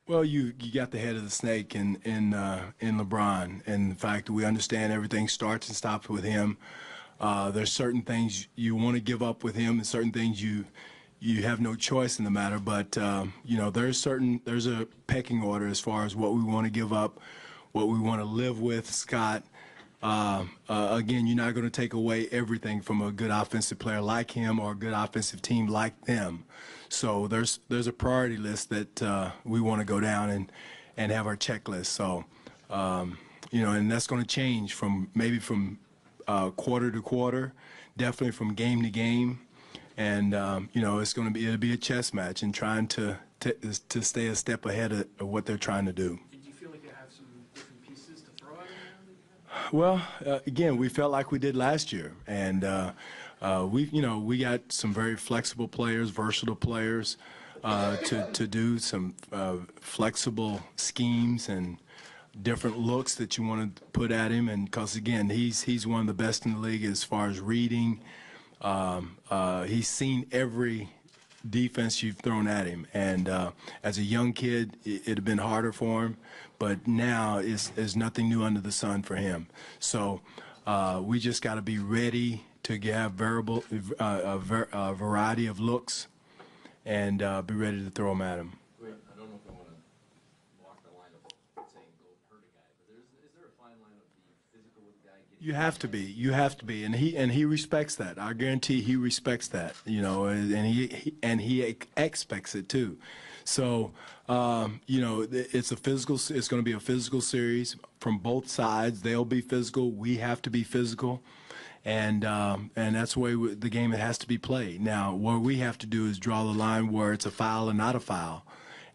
Well, you got the head of the snake in LeBron, and the fact that we understand everything starts and stops with him. There's certain things you want to give up with him, and certain things you have no choice in the matter. But you know, there's a pecking order as far as what we want to give up, what we want to live with. Scott, again, you're not going to take away everything from a good offensive player like him or a good offensive team like them. So there's a priority list that we want to go down and have our checklist. So you know, and that's going to change from maybe from quarter to quarter, definitely from game to game, and you know, it'll be a chess match and trying to stay a step ahead of what they're trying to do. Did you feel like you have some different pieces to throw at him? Well, again, we felt like we did last year, and we got some very flexible players, versatile players, to do some flexible schemes and different looks that you want to put at him. And because again, he's one of the best in the league as far as reading. He's seen every defense you've thrown at him, and as a young kid, it'd have been harder for him, but now there's nothing new under the sun for him. So we just got to be ready to have a variety of looks and be ready to throw them at him. Wait, I don't know if I want to walk the line of saying go hurt a guy, but is there a fine line of being physical with a guy? You have to be. You have to be, and he respects that. I guarantee he respects that. You know, and he expects it too. So, you know, it's It's going to be a physical series from both sides. They'll be physical. We have to be physical, and that's the way the game has to be played. Now, what we have to do is draw the line where it's a foul and not a foul,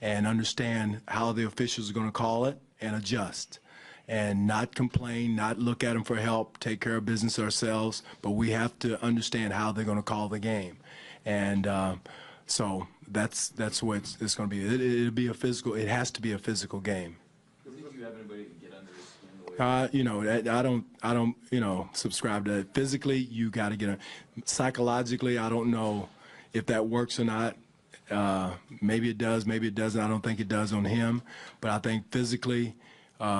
and understand how the officials are going to call it and adjust. And not complain, not look at them for help, take care of business ourselves, but we have to understand how they're going to call the game. And so that's what it's going to be. It'll be a physical, it has to be a physical game. Do you have anybody to get under his skin the way you know, I don't, you know, subscribe to that. Physically, you got to get a, psychologically, I don't know if that works or not. Maybe it does, maybe it doesn't. I don't think it does on him, but I think physically,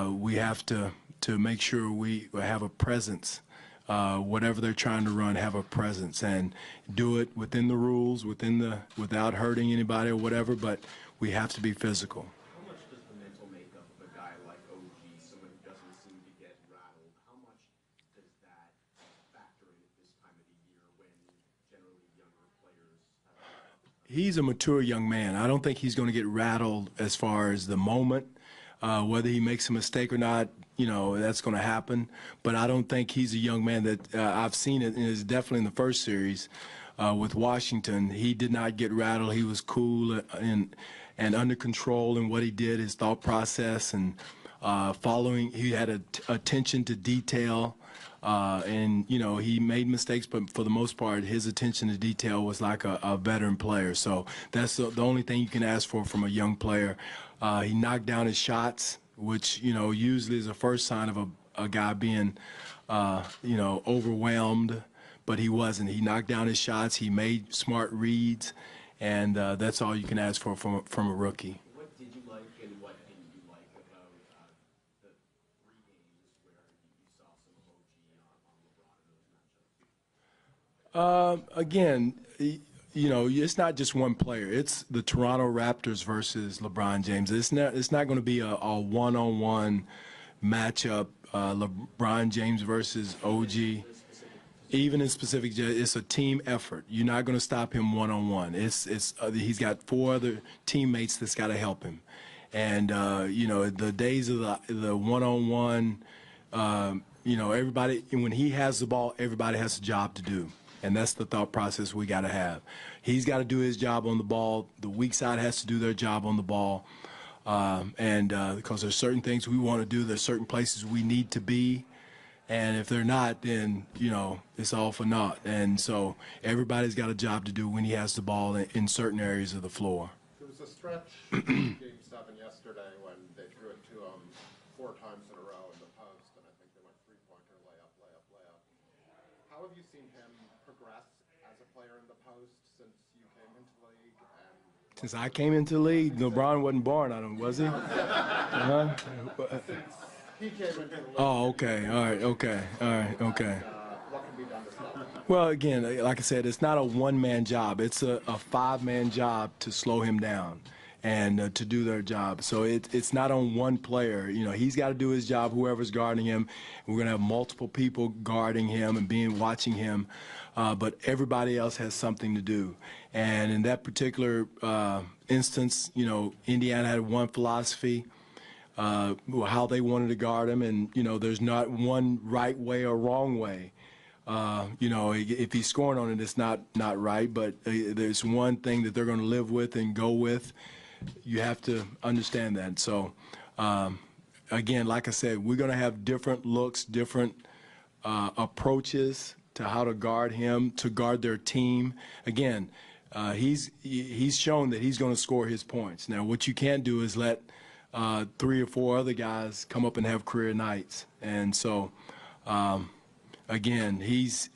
we have to make sure we have a presence. Whatever they're trying to run, have a presence and do it within the rules, without hurting anybody or whatever. But we have to be physical. How much does the mental makeup of a guy like OG, someone who doesn't seem to get rattled, how much does that factor in at this time of the year when generally younger players have? He's a mature young man. I don't think he's going to get rattled as far as the moment. Whether he makes a mistake or not, you know, that's going to happen. But I don't think he's a young man that I've seen it, and it's definitely in the first series with Washington. He did not get rattled. He was cool and under control in what he did, his thought process, and following. He had attention to detail. And, you know, he made mistakes, but for the most part, his attention to detail was like a veteran player. So that's the only thing you can ask for from a young player. He knocked down his shots, which, you know, usually is the first sign of a guy being, you know, overwhelmed, but he wasn't. He knocked down his shots. He made smart reads, and that's all you can ask for from a rookie. What did you like and what didn't you like about the 3 games where you saw some of OG on LeBron in those matchups? Again, you know, it's not just one player. It's the Toronto Raptors versus LeBron James. It's not going to be a one-on-one matchup, LeBron James versus OG. Even in specific, it's a team effort. You're not going to stop him one-on-one. He's got 4 other teammates that's got to help him. And, you know, the days of the one-on-one, you know, everybody, when he has the ball, everybody has a job to do. And that's the thought process we got to have. He's got to do his job on the ball. The weak side has to do their job on the ball. Because there's certain things we want to do. There's certain places we need to be. And if they're not, then, you know, it's all for naught. And so everybody's got a job to do when he has the ball in certain areas of the floor. There was a stretch in Game 7 yesterday when they threw it to him 4 times in a row in the post, and I think they went 3-pointer, layup, layup, layup. How have you seen him progress as a player in the post since you came into the league? And Since I came into the league, LeBron wasn't born, I don't, was he? He came into the league. Oh, okay. All right. Okay. All right. Okay. What can be done to stop him? Well, again, like I said, it's not a one-man job. It's a five-man job to slow him down and to do their job. So it's not on one player. You know, he's got to do his job, whoever's guarding him. We're going to have multiple people guarding him and watching him. But everybody else has something to do. And in that particular instance, you know, Indiana had one philosophy. How they wanted to guard him, and you know, there's not one right way or wrong way. You know, if he's scoring on it, it's not right. But there's one thing that they're going to live with and go with. You have to understand that. So, again, like I said, we're going to have different looks, different approaches to how to guard him, to guard their team. Again, he's shown that he's going to score his points. Now, what you can't do is let 3 or 4 other guys come up and have career nights. And so, again, he's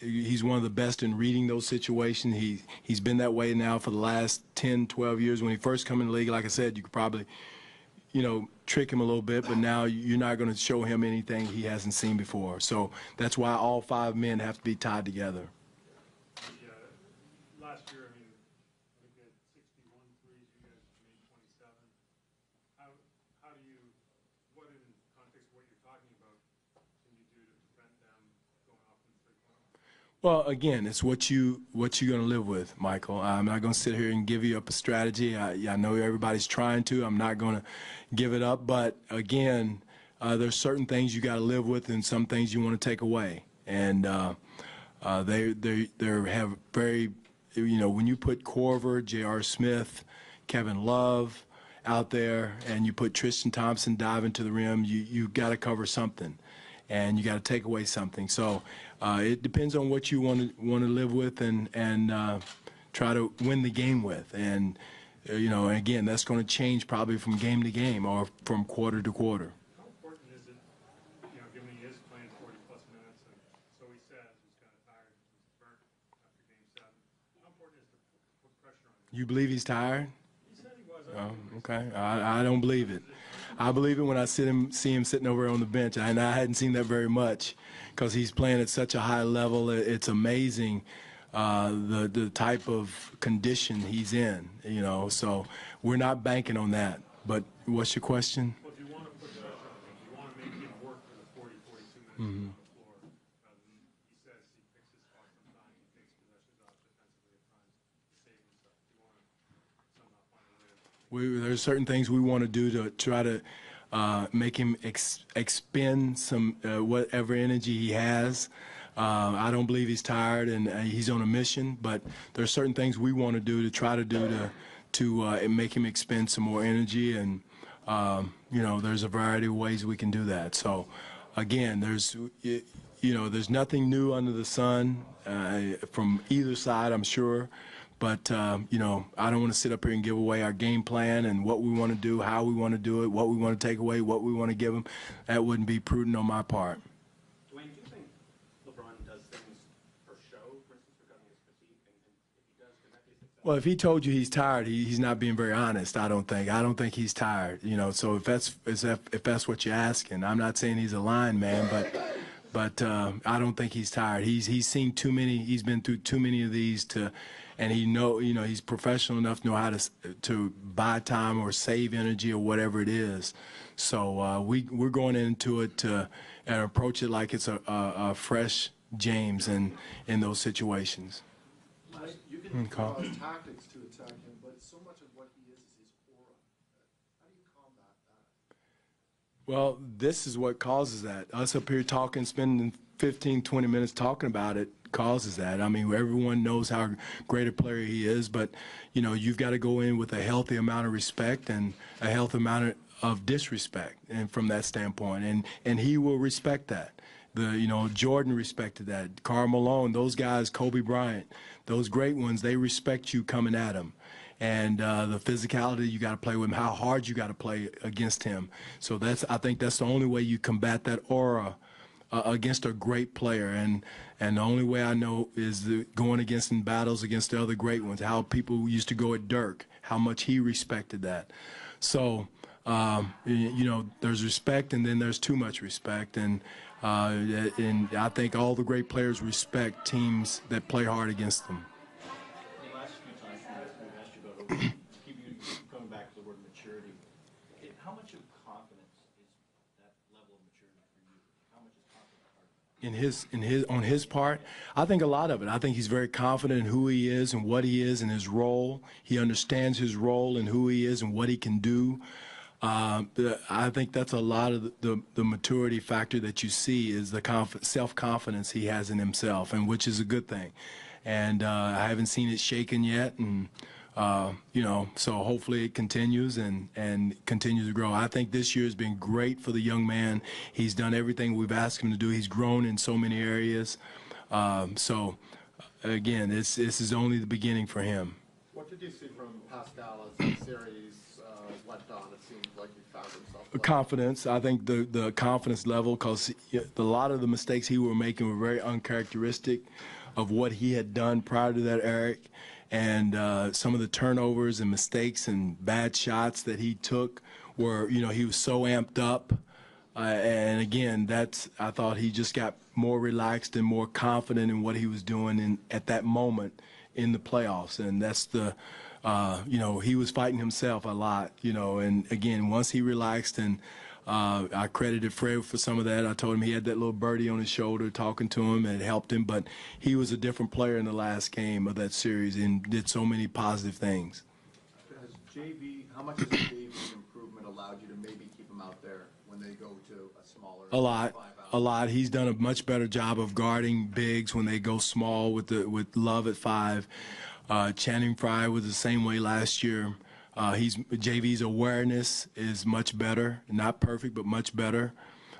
one of the best in reading those situations. He's been that way now for the last 10, 12 years. When he first come in the league, like I said, you could probably, you know, trick him a little bit, but now you're not going to show him anything he hasn't seen before. So that's why all 5 men have to be tied together. Yeah, last year, I mean, I think we had 61 threes, you guys made 27. How do you, what in context of what you're talking about, can you do to prevent them going off in the 3-point? Well, again, it's what you're going to live with, Michael. I'm not going to sit here and give you up a strategy. I know everybody's trying to. I'm not going to give it up. But, again, there's certain things you got to live with and some things you want to take away. And they have very, you know, when you put Corver, J.R. Smith, Kevin Love out there, and you put Tristan Thompson diving to the rim, you got to cover something. And you got to take away something. So it depends on what you want to live with and try to win the game with. And you know, again, that's going to change probably from game to game or from quarter to quarter. How important is it, you know, given he is playing 40-plus minutes, and so he says he's kind of tired, he's burnt after Game 7. How important is it to put pressure on him? You believe he's tired? He said he was. Oh, okay. I don't believe it. I believe it when I see him sitting over on the bench, and I hadn't seen that very much because he's playing at such a high level. It's amazing the type of condition he's in, you know. So we're not banking on that. But what's your question? Well, if you want to put pressure on him, you want to make him work for the 40, 42 minutes on the floor, rather than he says he picks his spots on time, he takes possessions off defensively at times to save himself. You want to somehow find a way to There's certain things we want to do to try to make him expend some whatever energy he has. I don't believe he's tired and he's on a mission, but there's certain things we want to do to try to do to make him expend some more energy. And you know, there's a variety of ways we can do that. So again, there's nothing new under the sun from either side, I'm sure. But, you know, I don't want to sit up here and give away our game plan and what we want to do, how we want to do it, what we want to take away, what we want to give them. That wouldn't be prudent on my part. Dwane, do you think LeBron does things for show, for instance, regarding his physique? And if he does, can that be successful? Well, if he told you he's tired, he's not being very honest, I don't think. I don't think he's tired, you know. So if that's what you're asking, I'm not saying he's a lying man, but I don't think he's tired. He's seen too many. He's been through too many of these and he's professional enough to know how to buy time or save energy or whatever it is. So we're going into it and approach it like it's a fresh James in those situations. You can Carl. utilize tactics to attack him, but so much of what he is his aura. How do you combat that? Well, this is what causes that. Us up here talking, spending 15, 20 minutes talking about it causes that. I mean, everyone knows how great a player he is, but, you know, you've got to go in with a healthy amount of respect and a healthy amount of disrespect, and from that standpoint. And he will respect that. Jordan respected that. Karl Malone, those guys, Kobe Bryant, those great ones, they respect you coming at them. And the physicality you got to play with him, how hard you got to play against him. So I think that's the only way you combat that aura against a great player. And the only way I know is going against in battles against the other great ones, how people used to go at Dirk, how much he respected that. So, you know, there's respect, and then there's too much respect. And I think all the great players respect teams that play hard against them. The last few times we've asked you about keep going back to the word maturity. How much of confidence is that level of maturity for you? How much is confidence On his part, I think a lot of it. I think he's very confident in who he is and what he is and his role. He understands his role and who he is and what he can do. I think that's a lot of the maturity factor that you see is the self-confidence he has in himself, and which is a good thing. And I haven't seen it shaken yet, and you know, so hopefully it continues and continues to grow. I think this year has been great for the young man. He's done everything we've asked him to do. He's grown in so many areas. So again, this is only the beginning for him. What did you see from Pascal as the series went on? It seemed like he found himself. Confidence. I think the confidence level, because a lot of the mistakes he were making were very uncharacteristic of what he had done prior to that, Eric. And some of the turnovers and mistakes and bad shots that he took were, you know, he was so amped up. And again, I thought he just got more relaxed and more confident in what he was doing at that moment in the playoffs. And that's you know, he was fighting himself a lot, you know, and again, once he relaxed, and I credited Fred for some of that. I told him he had that little birdie on his shoulder talking to him, and it helped him, but he was a different player in the last game of that series and did so many positive things. How much has JV improvement allowed you to maybe keep him out there when they go to a smaller? A lot. He's done a much better job of guarding bigs when they go small with Love at 5. Channing Frye was the same way last year. JV's awareness is much better, not perfect, but much better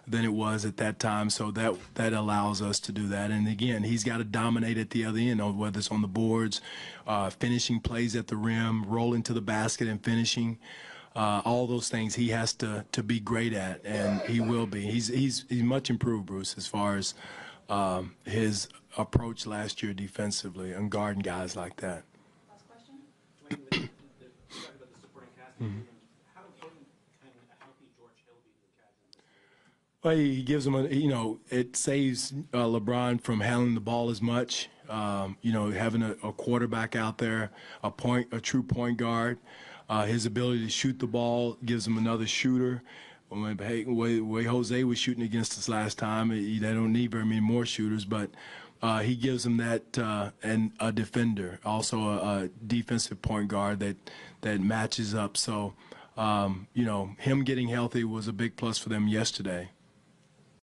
than it was at that time. So that allows us to do that. And again, he's got to dominate at the other end, whether it's on the boards, finishing plays at the rim, rolling to the basket and finishing. All those things he has to be great at, and he will be. He's much improved, Bruce, as far as his approach last year defensively and guarding guys like that. Last question? Dwayne, talking about the supporting cast, how important can a healthy George Hill be to the Cavs? Well, he gives them you know, it saves LeBron from handling the ball as much. You know, having a quarterback out there, a true point guard. His ability to shoot the ball gives him another shooter. The way Jose was shooting against us last time, they don't need very many more shooters, but he gives them that, and a defender, also a defensive point guard that matches up. So, you know, him getting healthy was a big plus for them yesterday.